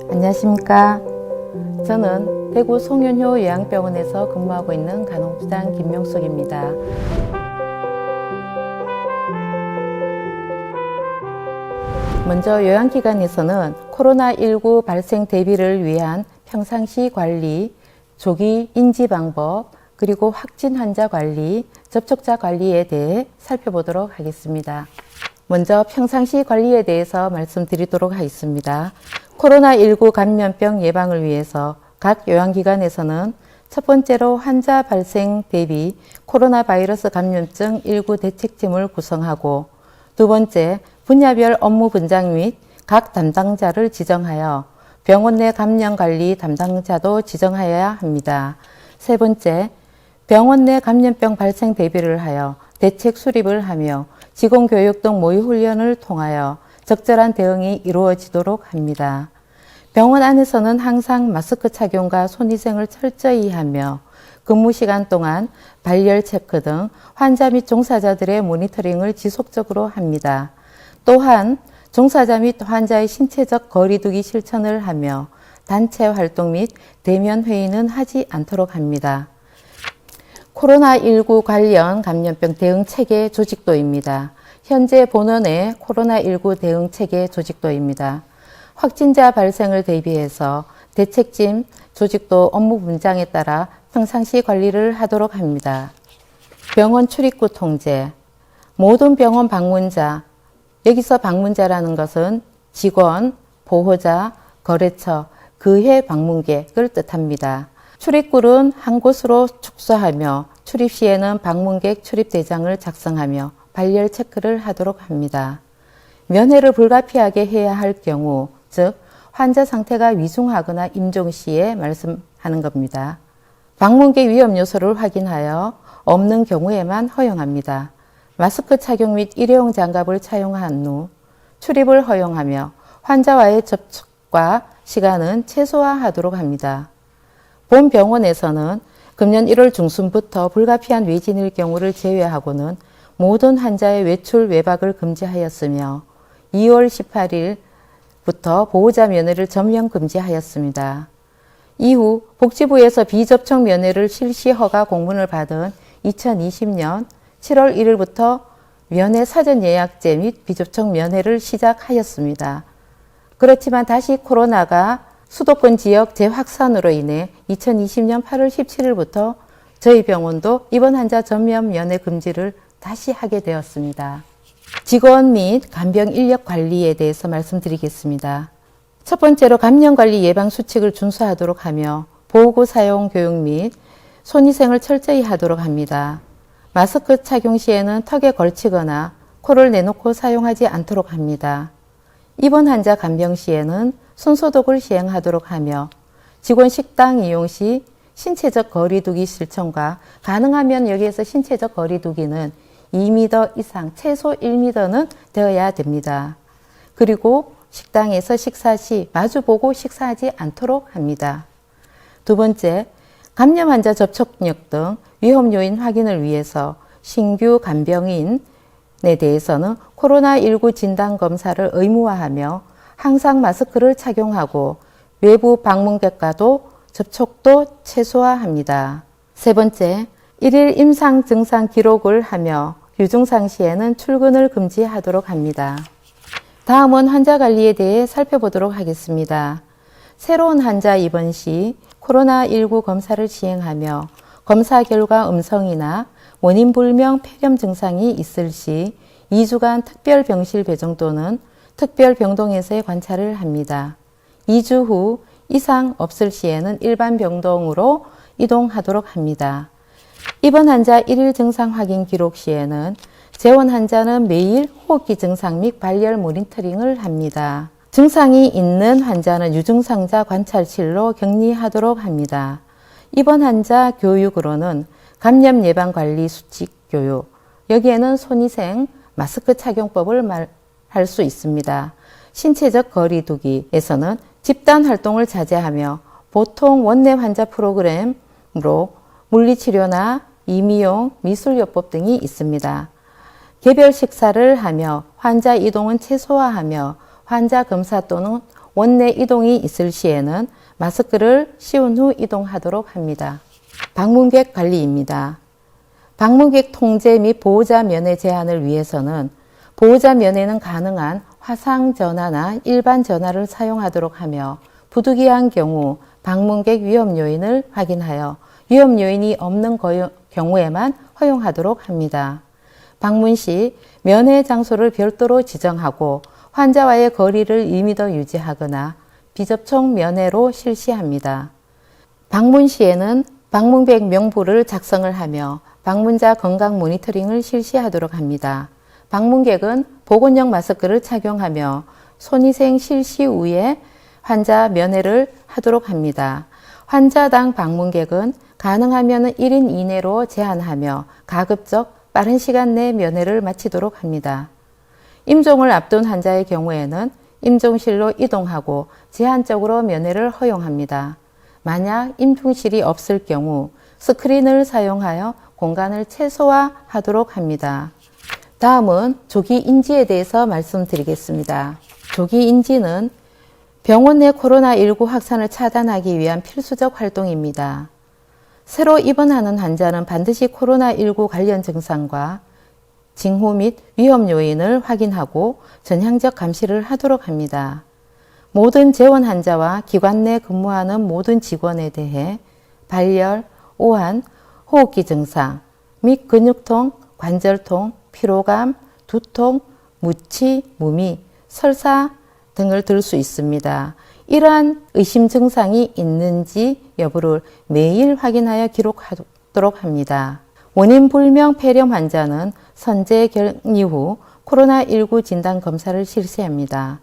안녕하십니까. 저는 대구 송윤효 요양병원에서 근무하고 있는 간호부장 김명숙입니다. 먼저 요양기관에서는 코로나19 발생 대비를 위한 평상시 관리, 조기 인지 방법, 그리고 확진 환자 관리, 접촉자 관리에 대해 살펴보도록 하겠습니다. 먼저 평상시 관리에 대해서 말씀드리도록 하겠습니다. 코로나19 감염병 예방을 위해서 각 요양기관에서는 첫 번째로 환자 발생 대비 코로나 바이러스 감염증 19 대책팀을 구성하고, 두 번째 분야별 업무 분장 및 각 담당자를 지정하여 병원 내 감염 관리 담당자도 지정하여야 합니다. 세 번째, 병원 내 감염병 발생 대비를 하여 대책 수립을 하며 직원 교육 등 모의 훈련을 통하여 적절한 대응이 이루어지도록 합니다. 병원 안에서는 항상 마스크 착용과 손위생을 철저히 하며 근무 시간 동안 발열 체크 등 환자 및 종사자들의 모니터링을 지속적으로 합니다. 또한 종사자 및 환자의 신체적 거리두기 실천을 하며 단체 활동 및 대면 회의는 하지 않도록 합니다. 코로나19 관련 감염병 대응 체계 조직도입니다. 현재 본원의 코로나19 대응 체계 조직도입니다. 확진자 발생을 대비해서 대책팀 조직도 업무 분장에 따라 평상시 관리를 하도록 합니다. 병원 출입구 통제. 모든 병원 방문자, 여기서 방문자라는 것은 직원, 보호자, 거래처, 그해 방문객을 뜻합니다. 출입구는 한 곳으로 축소하며 출입 시에는 방문객 출입 대장을 작성하며 발열 체크를 하도록 합니다. 면회를 불가피하게 해야 할 경우, 즉 환자 상태가 위중하거나 임종 시에 말씀하는 겁니다. 방문객 위험 요소를 확인하여 없는 경우에만 허용합니다. 마스크 착용 및 일회용 장갑을 착용한 후 출입을 허용하며 환자와의 접촉과 시간은 최소화하도록 합니다. 본 병원에서는 금년 1월 중순부터 불가피한 외진일 경우를 제외하고는 모든 환자의 외출 외박을 금지하였으며 2월 18일부터 보호자 면회를 전면 금지하였습니다. 이후 복지부에서 비접촉 면회를 실시 허가 공문을 받은 2020년 7월 1일부터 면회 사전 예약제 및 비접촉 면회를 시작하였습니다. 그렇지만 다시 코로나가 수도권 지역 재확산으로 인해 2020년 8월 17일부터 저희 병원도 입원 환자 전면 면회 금지를 다시 하게 되었습니다. 직원 및 간병 인력 관리에 대해서 말씀드리겠습니다. 첫 번째로 감염관리 예방 수칙을 준수하도록 하며 보호구 사용 교육 및 손위생을 철저히 하도록 합니다. 마스크 착용 시에는 턱에 걸치거나 코를 내놓고 사용하지 않도록 합니다. 입원 환자 간병 시에는 손소독을 시행하도록 하며 직원 식당 이용 시 신체적 거리두기 실천과 가능하면 여기에서 신체적 거리두기는 2m 이상, 최소 1m는 되어야 됩니다. 그리고 식당에서 식사 시 마주보고 식사하지 않도록 합니다. 두 번째, 감염 환자 접촉력 등 위험 요인 확인을 위해서 신규 간병인에 대해서는 코로나19 진단 검사를 의무화하며 항상 마스크를 착용하고 외부 방문객과도 접촉도 최소화합니다. 세 번째, 1일 임상 증상 기록을 하며 유증상 시에는 출근을 금지하도록 합니다. 다음은 환자 관리에 대해 살펴보도록 하겠습니다. 새로운 환자 입원 시 코로나19 검사를 시행하며 검사 결과 음성이나 원인 불명 폐렴 증상이 있을 시 2주간 특별병실 배정 또는 특별병동에서의 관찰을 합니다. 2주 후 이상 없을 시에는 일반 병동으로 이동하도록 합니다. 입원 환자 1일 증상 확인 기록 시에는 재원 환자는 매일 호흡기 증상 및 발열 모니터링을 합니다. 증상이 있는 환자는 유증상자 관찰실로 격리하도록 합니다. 입원 환자 교육으로는 감염 예방 관리 수칙 교육, 여기에는 손위생, 마스크 착용법을 할 수 있습니다. 신체적 거리두기에서는 집단 활동을 자제하며 보통 원내 환자 프로그램으로 물리치료나 임의용 미술요법 등이 있습니다. 개별 식사를 하며 환자 이동은 최소화하며 환자 검사 또는 원내 이동이 있을 시에는 마스크를 씌운 후 이동하도록 합니다. 방문객 관리입니다. 방문객 통제 및 보호자 면회 제한을 위해서는 보호자 면회는 가능한 화상 전화나 일반 전화를 사용하도록 하며 부득이한 경우 방문객 위험 요인을 확인하여 위험 요인이 없는 경우에만 허용하도록 합니다. 방문 시 면회 장소를 별도로 지정하고 환자와의 거리를 2m 유지하거나 비접촉 면회로 실시합니다. 방문 시에는 방문객 명부를 작성을 하며 방문자 건강 모니터링을 실시하도록 합니다. 방문객은 보건용 마스크를 착용하며 손위생 실시 후에 환자 면회를 하도록 합니다. 환자당 방문객은 가능하면 1인 이내로 제한하며 가급적 빠른 시간 내 면회를 마치도록 합니다. 임종을 앞둔 환자의 경우에는 임종실로 이동하고 제한적으로 면회를 허용합니다. 만약 임종실이 없을 경우 스크린을 사용하여 공간을 최소화하도록 합니다. 다음은 조기 인지에 대해서 말씀드리겠습니다. 조기 인지는 병원 내 코로나19 확산을 차단하기 위한 필수적 활동입니다. 새로 입원하는 환자는 반드시 코로나19 관련 증상과 징후 및 위험 요인을 확인하고 전향적 감시를 하도록 합니다. 모든 재원 환자와 기관 내 근무하는 모든 직원에 대해 발열, 오한, 호흡기 증상 및 근육통, 관절통, 피로감, 두통, 무치, 무미, 설사 등을 들 수 있습니다. 이러한 의심 증상이 있는지 여부를 매일 확인하여 기록하도록 합니다. 원인 불명 폐렴 환자는 선제 격리 후 코로나19 진단 검사를 실시합니다.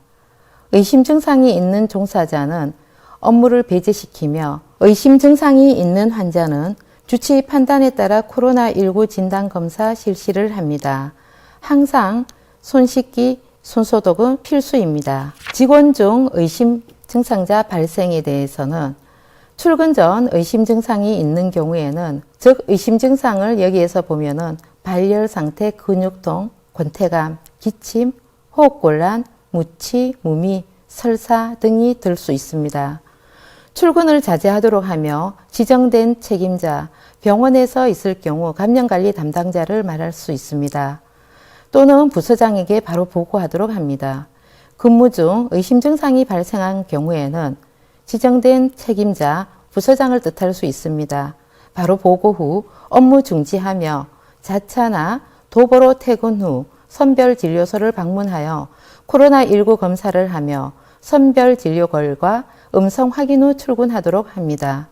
의심 증상이 있는 종사자는 업무를 배제시키며 의심 증상이 있는 환자는 주치 판단에 따라 코로나19 진단 검사 실시를 합니다. 항상 손 씻기, 손 소독은 필수입니다. 직원 중 의심 증상자 발생에 대해서는 출근 전 의심 증상이 있는 경우에는 즉 의심 증상을 여기에서 보면은 발열 상태, 근육통, 권태감, 기침, 호흡곤란, 무치, 무미, 설사 등이 들 수 있습니다. 출근을 자제하도록 하며 지정된 책임자, 병원에서 있을 경우 감염관리 담당자를 말할 수 있습니다. 또는 부서장에게 바로 보고하도록 합니다. 근무 중 의심 증상이 발생한 경우에는 지정된 책임자, 부서장을 뜻할 수 있습니다. 바로 보고 후 업무 중지하며 자차나 도보로 퇴근 후 선별진료소를 방문하여 코로나19 검사를 하며 선별진료걸과 음성 확인 후 출근하도록 합니다.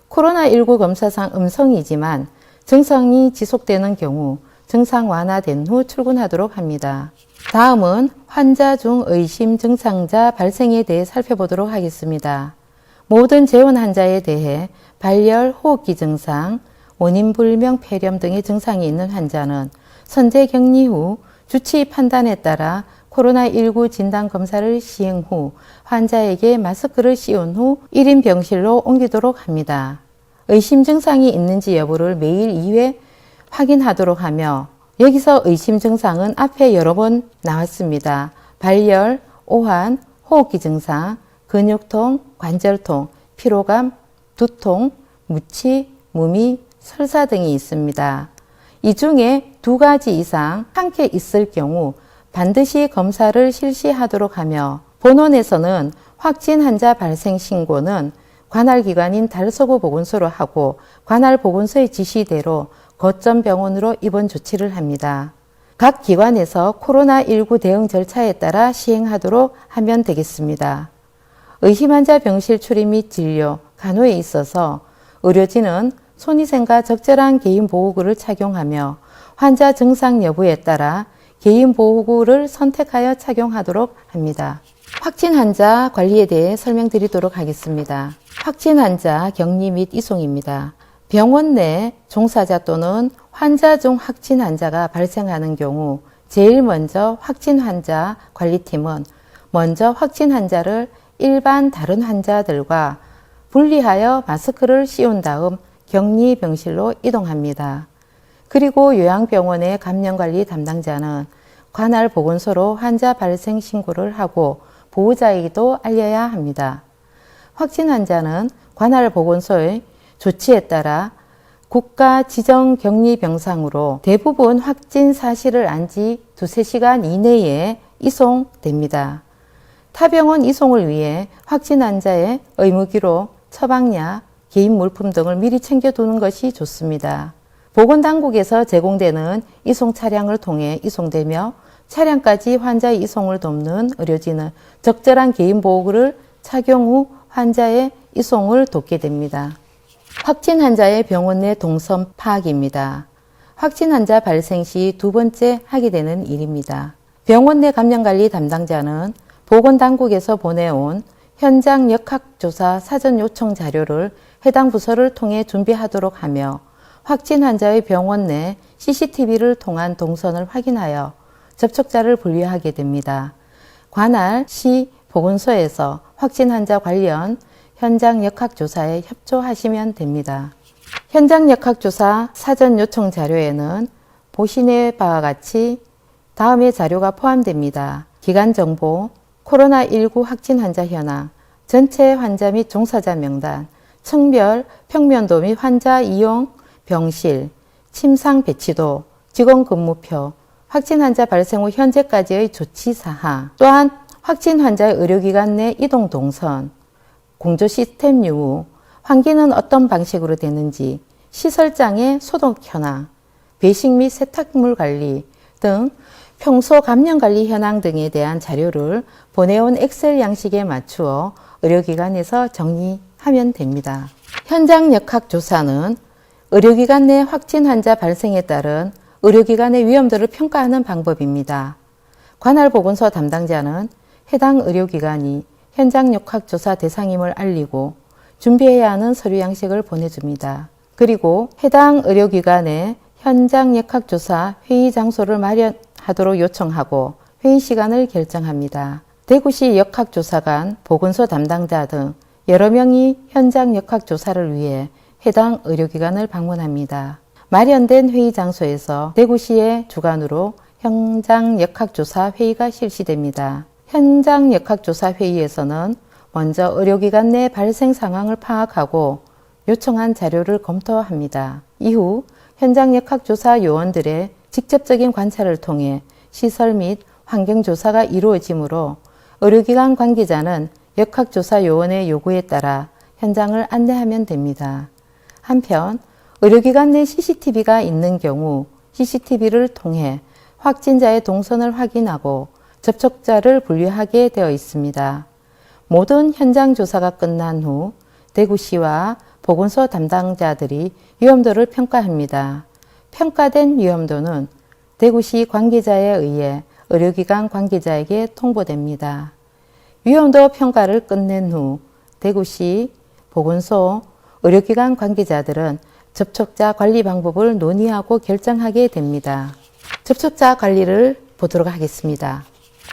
코로나19 검사상 음성이지만 증상이 지속되는 경우 증상 완화된 후 출근하도록 합니다. 다음은 환자 중 의심 증상자 발생에 대해 살펴보도록 하겠습니다. 모든 재원 환자에 대해 발열, 호흡기 증상, 원인 불명 폐렴 등의 증상이 있는 환자는 선제 격리 후 주치 판단에 따라 코로나19 진단 검사를 시행 후 환자에게 마스크를 씌운 후 1인 병실로 옮기도록 합니다. 의심 증상이 있는지 여부를 매일 2회 확인하도록 하며 여기서 의심 증상은 앞에 여러 번 나왔습니다. 발열, 오한, 호흡기 증상, 근육통, 관절통, 피로감, 두통, 무치, 무미, 설사 등이 있습니다. 이 중에 2가지 이상 함께 있을 경우 반드시 검사를 실시하도록 하며 본원에서는 확진 환자 발생 신고는 관할 기관인 달서구 보건소로 하고 관할 보건소의 지시대로 거점 병원으로 입원 조치를 합니다. 각 기관에서 코로나19 대응 절차에 따라 시행하도록 하면 되겠습니다. 의심 환자 병실 출입 및 진료, 간호에 있어서 의료진은 손위생과 적절한 개인보호구를 착용하며 환자 증상 여부에 따라 개인보호구를 선택하여 착용하도록 합니다. 확진 환자 관리에 대해 설명드리도록 하겠습니다. 확진 환자 격리 및 이송입니다. 병원 내 종사자 또는 환자 중 확진 환자가 발생하는 경우 제일 먼저 확진 환자 관리팀은 먼저 확진 환자를 일반 다른 환자들과 분리하여 마스크를 씌운 다음 격리 병실로 이동합니다. 그리고 요양병원의 감염관리 담당자는 관할 보건소로 환자 발생 신고를 하고 보호자에게도 알려야 합니다. 확진 환자는 관할 보건소의 조치에 따라 국가 지정 격리 병상으로 대부분 확진 사실을 안 지 2-3시간 이내에 이송됩니다. 타 병원 이송을 위해 확진 환자의 의무기록, 처방약, 개인 물품 등을 미리 챙겨두는 것이 좋습니다. 보건당국에서 제공되는 이송 차량을 통해 이송되며 차량까지 환자의 이송을 돕는 의료진은 적절한 개인보호구를 착용 후 환자의 이송을 돕게 됩니다. 확진 환자의 병원 내 동선 파악입니다. 확진 환자 발생 시 두 번째 하게 되는 일입니다. 병원 내 감염관리 담당자는 보건당국에서 보내온 현장 역학조사 사전 요청 자료를 해당 부서를 통해 준비하도록 하며 확진 환자의 병원 내 CCTV를 통한 동선을 확인하여 접촉자를 분류하게 됩니다. 관할 시 보건소에서 확진 환자 관련 현장 역학조사에 협조하시면 됩니다. 현장 역학조사 사전 요청 자료에는 보시는 바와 같이 다음의 자료가 포함됩니다. 기간 정보, 코로나19 확진 환자 현황, 전체 환자 및 종사자 명단, 층별, 평면도 및 환자 이용, 병실, 침상 배치도, 직원 근무표, 확진 환자 발생 후 현재까지의 조치 사항, 또한 확진 환자의 의료기관 내 이동 동선, 공조 시스템 유무, 환기는 어떤 방식으로 되는지, 시설장의 소독 현황, 배식 및 세탁물 관리 등 평소 감염 관리 현황 등에 대한 자료를 보내온 엑셀 양식에 맞추어 의료기관에서 정리하면 됩니다. 현장 역학조사는 의료기관 내 확진 환자 발생에 따른 의료기관의 위험도를 평가하는 방법입니다. 관할 보건소 담당자는 해당 의료기관이 현장 역학조사 대상임을 알리고 준비해야 하는 서류 양식을 보내줍니다. 그리고 해당 의료기관에 현장 역학조사 회의 장소를 마련하도록 요청하고 회의 시간을 결정합니다. 대구시 역학조사관, 보건소 담당자 등 여러 명이 현장 역학조사를 위해 해당 의료기관을 방문합니다. 마련된 회의 장소에서 대구시의 주관으로 현장 역학조사 회의가 실시됩니다. 현장 역학조사 회의에서는 먼저 의료기관 내 발생 상황을 파악하고 요청한 자료를 검토합니다. 이후 현장 역학조사 요원들의 직접적인 관찰을 통해 시설 및 환경조사가 이루어지므로 의료기관 관계자는 역학조사 요원의 요구에 따라 현장을 안내하면 됩니다. 한편 의료기관 내 CCTV가 있는 경우 CCTV를 통해 확진자의 동선을 확인하고 접촉자를 분류하게 되어 있습니다. 모든 현장 조사가 끝난 후 대구시와 보건소 담당자들이 위험도를 평가합니다. 평가된 위험도는 대구시 관계자에 의해 의료기관 관계자에게 통보됩니다. 위험도 평가를 끝낸 후 대구시, 보건소, 의료기관 관계자들은 접촉자 관리 방법을 논의하고 결정하게 됩니다. 접촉자 관리를 보도록 하겠습니다.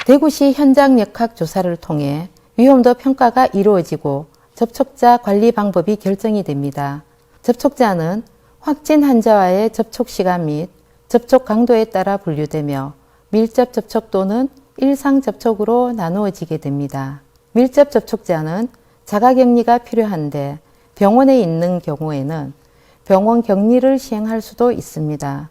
대구시 현장 역학조사를 통해 위험도 평가가 이루어지고 접촉자 관리 방법이 결정이 됩니다. 접촉자는 확진 환자와의 접촉 시간 및 접촉 강도에 따라 분류되며 밀접 접촉 또는 일상 접촉으로 나누어지게 됩니다. 밀접 접촉자는 자가격리가 필요한데 병원에 있는 경우에는 병원 격리를 시행할 수도 있습니다.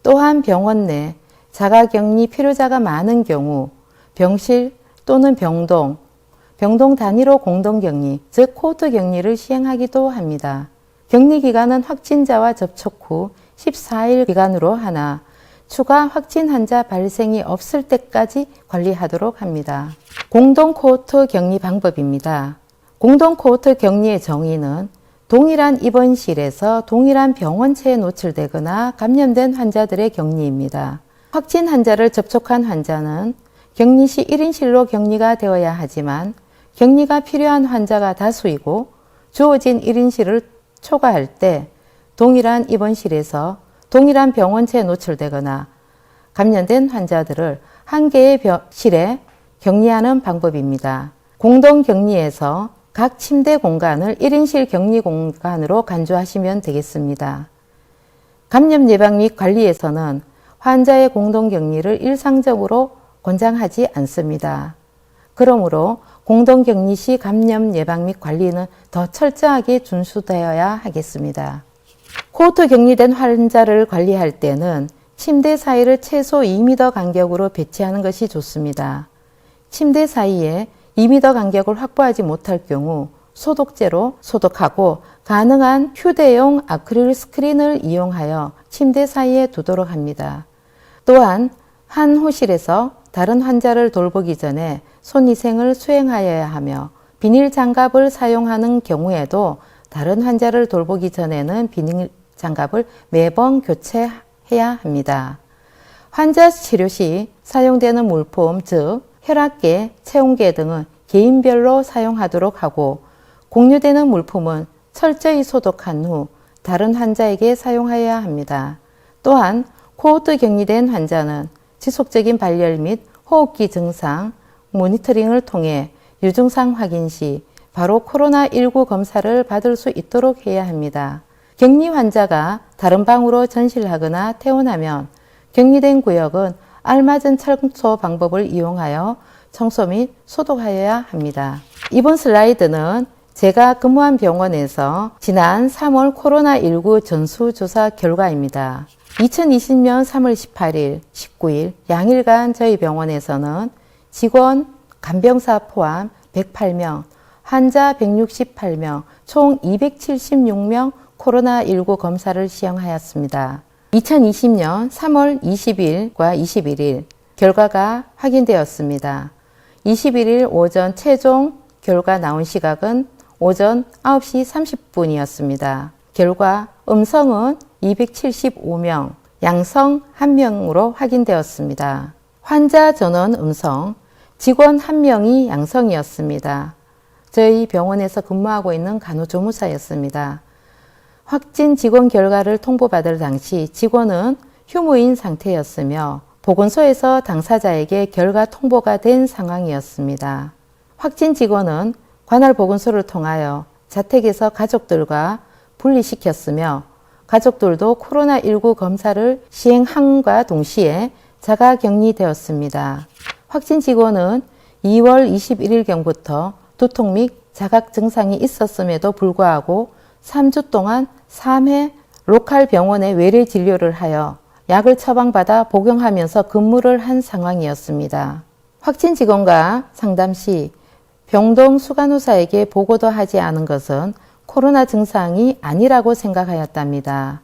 또한 병원 내 자가격리 필요자가 많은 경우 병실 또는 병동 단위로 공동격리, 즉 코호트 격리를 시행하기도 합니다. 격리기간은 확진자와 접촉 후 14일 기간으로 하나 추가 확진 환자 발생이 없을 때까지 관리하도록 합니다. 공동 코호트 격리 방법입니다. 공동 코호트 격리의 정의는 동일한 입원실에서 동일한 병원체에 노출되거나 감염된 환자들의 격리입니다. 확진 환자를 접촉한 환자는 격리 시 1인실로 격리가 되어야 하지만 격리가 필요한 환자가 다수이고 주어진 1인실을 초과할 때 동일한 입원실에서 동일한 병원체에 노출되거나 감염된 환자들을 한 개의 실에 격리하는 방법입니다. 공동격리에서 각 침대 공간을 1인실 격리 공간으로 간주하시면 되겠습니다. 감염 예방 및 관리에서는 환자의 공동격리를 일상적으로 권장하지 않습니다. 그러므로 공동격리 시 감염 예방 및 관리는 더 철저하게 준수되어야 하겠습니다. 코호트 격리된 환자를 관리할 때는 침대 사이를 최소 2m 간격으로 배치하는 것이 좋습니다. 침대 사이에 2m 간격을 확보하지 못할 경우 소독제로 소독하고 가능한 휴대용 아크릴 스크린을 이용하여 침대 사이에 두도록 합니다. 또한 한 호실에서 다른 환자를 돌보기 전에 손위생을 수행하여야 하며 비닐 장갑을 사용하는 경우에도 다른 환자를 돌보기 전에는 비닐 장갑을 매번 교체해야 합니다. 환자 치료 시 사용되는 물품, 즉 혈압계, 체온계 등은 개인별로 사용하도록 하고 공유되는 물품은 철저히 소독한 후 다른 환자에게 사용하여야 합니다. 또한 코호트 격리된 환자는 지속적인 발열 및 호흡기 증상, 모니터링을 통해 유증상 확인 시 바로 코로나19 검사를 받을 수 있도록 해야 합니다. 격리 환자가 다른 방으로 전실하거나 퇴원하면 격리된 구역은 알맞은 청소 방법을 이용하여 청소 및 소독하여야 합니다. 이번 슬라이드는 제가 근무한 병원에서 지난 3월 코로나19 전수조사 결과입니다. 2020년 3월 18일, 19일 양일간 저희 병원에서는 직원, 간병사 포함 108명, 환자 168명, 총 276명 코로나19 검사를 시행하였습니다. 2020년 3월 20일과 21일 결과가 확인되었습니다. 21일 오전 최종 결과 나온 시각은 오전 9시 30분이었습니다. 결과 음성은 275명, 양성 1명으로 확인되었습니다. 환자 전원 음성, 직원 1명이 양성이었습니다. 저희 병원에서 근무하고 있는 간호조무사였습니다. 확진 직원 결과를 통보받을 당시 직원은 휴무인 상태였으며 보건소에서 당사자에게 결과 통보가 된 상황이었습니다. 확진 직원은 관할 보건소를 통하여 자택에서 가족들과 분리시켰으며 가족들도 코로나19 검사를 시행함과 동시에 자가 격리되었습니다. 확진 직원은 2월 21일경부터 두통 및 자각 증상이 있었음에도 불구하고 3주 동안 3회 로컬 병원에 외래 진료를 하여 약을 처방받아 복용하면서 근무를 한 상황이었습니다. 확진 직원과 상담 시 병동 수간호사에게 보고도 하지 않은 것은 코로나 증상이 아니라고 생각하였답니다.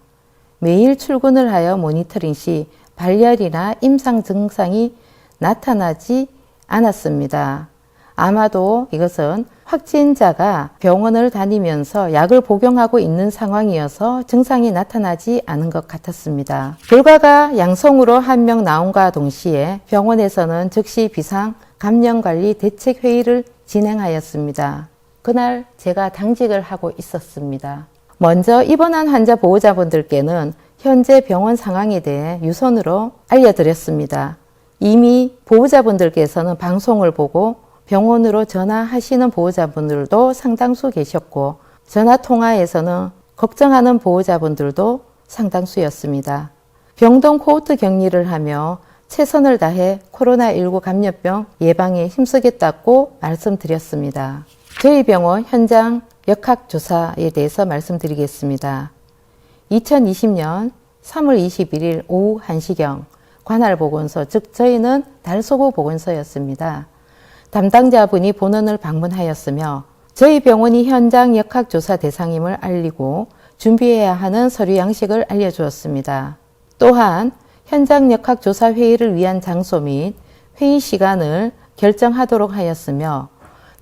매일 출근을 하여 모니터링 시 발열이나 임상 증상이 나타나지 않았습니다. 아마도 이것은 확진자가 병원을 다니면서 약을 복용하고 있는 상황이어서 증상이 나타나지 않은 것 같았습니다. 결과가 양성으로 1명 나온과 동시에 병원에서는 즉시 비상 감염관리 대책회의를 진행하였습니다. 그날 제가 당직을 하고 있었습니다. 먼저 입원한 환자 보호자분들께는 현재 병원 상황에 대해 유선으로 알려드렸습니다. 이미 보호자분들께서는 방송을 보고 병원으로 전화하시는 보호자분들도 상당수 계셨고 전화통화에서는 걱정하는 보호자분들도 상당수였습니다. 병동 코호트 격리를 하며 최선을 다해 코로나19 감염병 예방에 힘쓰겠다고 말씀드렸습니다. 저희 병원 현장 역학조사에 대해서 말씀드리겠습니다. 2020년 3월 21일 오후 1시경 관할보건소, 즉 저희는 달서구 보건소였습니다. 담당자분이 본원을 방문하였으며 저희 병원이 현장 역학조사 대상임을 알리고 준비해야 하는 서류 양식을 알려주었습니다. 또한 현장 역학조사 회의를 위한 장소 및 회의 시간을 결정하도록 하였으며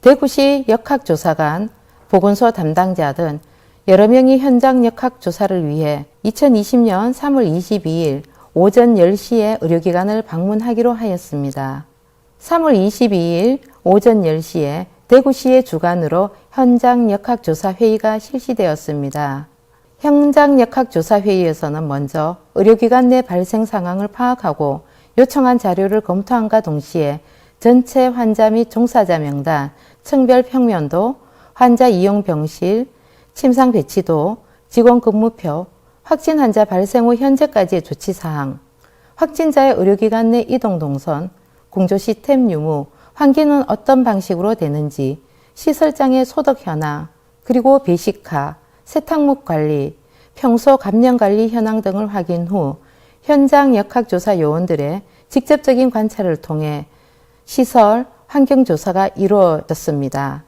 대구시 역학조사관, 보건소 담당자 등 여러 명이 현장 역학조사를 위해 2020년 3월 22일 오전 10시에 의료기관을 방문하기로 하였습니다. 3월 22일 오전 10시에 대구시의 주관으로 현장 역학조사 회의가 실시되었습니다. 현장 역학조사 회의에서는 먼저 의료기관 내 발생 상황을 파악하고 요청한 자료를 검토함과 동시에 전체 환자 및 종사자 명단, 층별 평면도, 환자 이용 병실, 침상 배치도, 직원 근무표, 확진 환자 발생 후 현재까지의 조치사항, 확진자의 의료기관 내 이동 동선, 공조 시스템 유무, 환기는 어떤 방식으로 되는지, 시설장의 소독 현황, 그리고 배식화, 세탁물 관리, 평소 감염 관리 현황 등을 확인 후 현장 역학조사 요원들의 직접적인 관찰을 통해 시설 환경조사가 이루어졌습니다.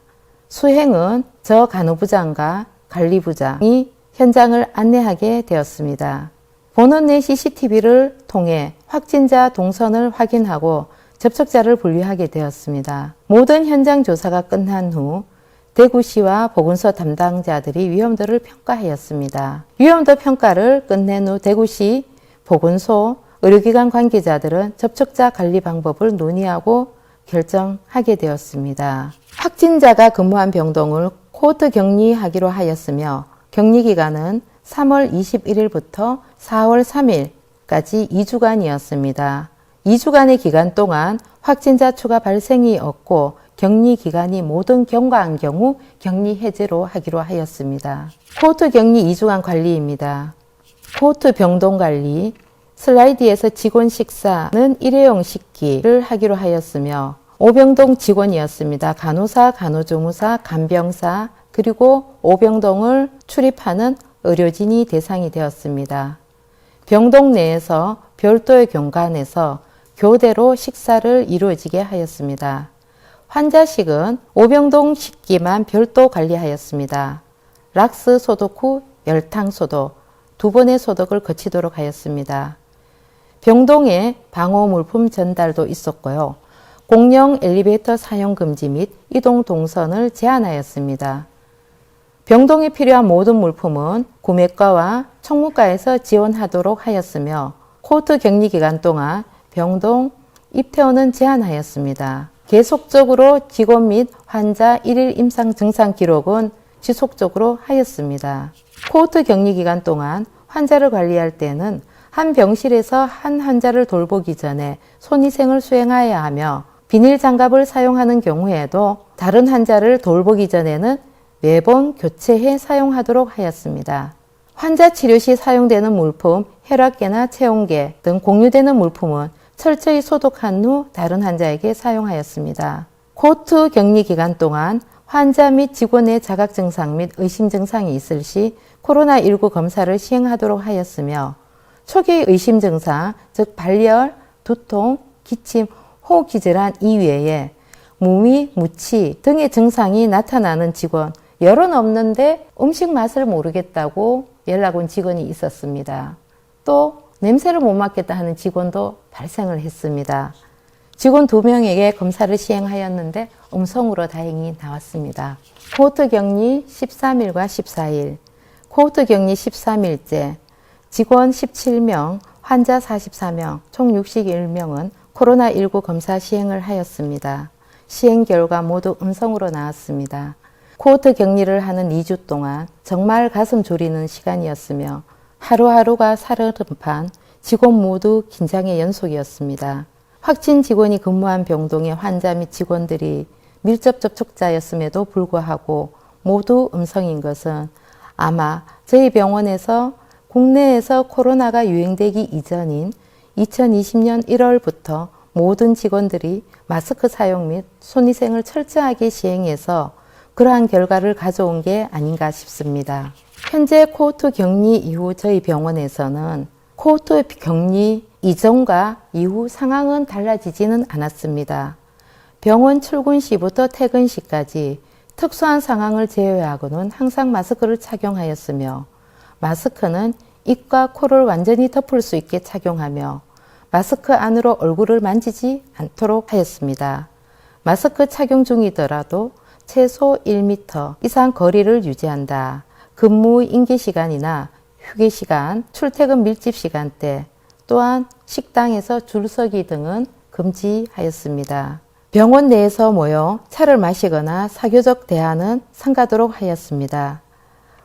수행은 저 간호부장과 관리부장이 현장을 안내하게 되었습니다. 본원 내 CCTV를 통해 확진자 동선을 확인하고 접촉자를 분류하게 되었습니다. 모든 현장 조사가 끝난 후 대구시와 보건소 담당자들이 위험도를 평가하였습니다. 위험도 평가를 끝낸 후 대구시 보건소 의료기관 관계자들은 접촉자 관리 방법을 논의하고 결정하게 되었습니다. 확진자가 근무한 병동을 코호트 격리하기로 하였으며 격리기간은 3월 21일부터 4월 3일까지 2주간이었습니다. 2주간의 기간 동안 확진자 추가 발생이 없고 격리 기간이 모든 경과한 경우 격리 해제로 하기로 하였습니다. 코호트 격리 2주간 관리입니다. 코호트 병동 관리, 슬라이드에서 직원 식사는 일회용 식기를 하기로 하였으며 오병동 직원이었습니다. 간호사, 간호조무사, 간병사, 그리고 오병동을 출입하는 의료진이 대상이 되었습니다. 병동 내에서 별도의 경관에서 교대로 식사를 이루어지게 하였습니다. 환자식은 오병동 식기만 별도 관리하였습니다. 락스 소독 후 열탕 소독, 2번의 소독을 거치도록 하였습니다. 병동에 방호 물품 전달도 있었고요. 공용 엘리베이터 사용 금지 및 이동 동선을 제한하였습니다. 병동에 필요한 모든 물품은 구매과와 총무과에서 지원하도록 하였으며 코호트 격리 기간 동안 병동 입퇴원은 제한하였습니다. 계속적으로 직원 및 환자 1일 임상 증상 기록은 지속적으로 하였습니다. 코호트 격리 기간 동안 환자를 관리할 때는 한 병실에서 한 환자를 돌보기 전에 손위생을 수행해야 하며 비닐 장갑을 사용하는 경우에도 다른 환자를 돌보기 전에는 매번 교체해 사용하도록 하였습니다. 환자 치료 시 사용되는 물품, 혈압계나 체온계 등 공유되는 물품은 철저히 소독한 후 다른 환자에게 사용하였습니다. 코호트 격리 기간 동안 환자 및 직원의 자각 증상 및 의심 증상이 있을 시 코로나19 검사를 시행하도록 하였으며 초기 의심 증상, 즉 발열, 두통, 기침, 호흡기 질환 이외에 무미, 무치 등의 증상이 나타나는 직원, 열은 없는데 음식 맛을 모르겠다고 연락 온 직원이 있었습니다. 또 냄새를 못 맡겠다 하는 직원도 발생을 했습니다. 직원 2명에게 검사를 시행하였는데 음성으로 다행히 나왔습니다. 코호트 격리 13일과 14일, 코호트 격리 13일째, 직원 17명, 환자 44명, 총 61명은 코로나19 검사 시행을 하였습니다. 시행 결과 모두 음성으로 나왔습니다. 코호트 격리를 하는 2주 동안 정말 가슴 졸이는 시간이었으며 하루하루가 살얼음판, 직원 모두 긴장의 연속이었습니다. 확진 직원이 근무한 병동의 환자 및 직원들이 밀접 접촉자였음에도 불구하고 모두 음성인 것은 아마 저희 병원에서 국내에서 코로나가 유행되기 이전인 2020년 1월부터 모든 직원들이 마스크 사용 및 손위생을 철저하게 시행해서 그러한 결과를 가져온 게 아닌가 싶습니다. 현재 코호트 격리 이후 저희 병원에서는 코호트 격리 이전과 이후 상황은 달라지지는 않았습니다. 병원 출근 시부터 퇴근 시까지 특수한 상황을 제외하고는 항상 마스크를 착용하였으며 마스크는 입과 코를 완전히 덮을 수 있게 착용하며 마스크 안으로 얼굴을 만지지 않도록 하였습니다. 마스크 착용 중이더라도 최소 1m 이상 거리를 유지한다. 근무 인계 시간이나 휴게 시간, 출퇴근 밀집 시간대, 또한 식당에서 줄서기 등은 금지하였습니다. 병원 내에서 모여 차를 마시거나 사교적 대화는 삼가도록 하였습니다.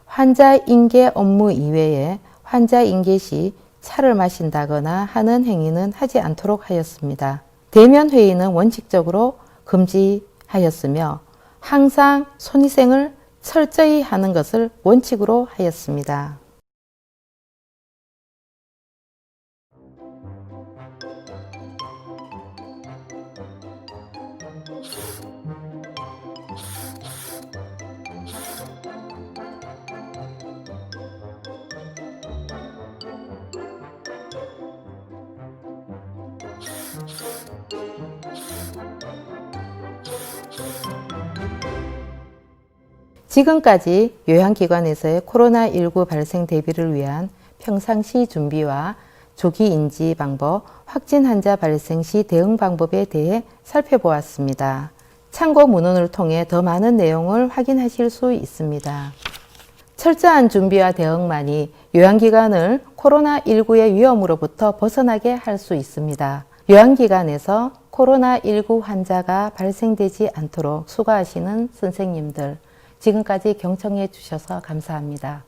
환자 인계 업무 이외에 환자 인계 시 차를 마신다거나 하는 행위는 하지 않도록 하였습니다. 대면 회의는 원칙적으로 금지하였으며 항상 손위생을 철저히 하는 것을 원칙으로 하였습니다. 지금까지 요양기관에서의 코로나19 발생 대비를 위한 평상시 준비와 조기 인지 방법, 확진 환자 발생 시 대응 방법에 대해 살펴보았습니다. 참고 문헌을 통해 더 많은 내용을 확인하실 수 있습니다. 철저한 준비와 대응만이 요양기관을 코로나19의 위험으로부터 벗어나게 할 수 있습니다. 요양기관에서 코로나19 환자가 발생되지 않도록 수고하시는 선생님들, 지금까지 경청해 주셔서 감사합니다.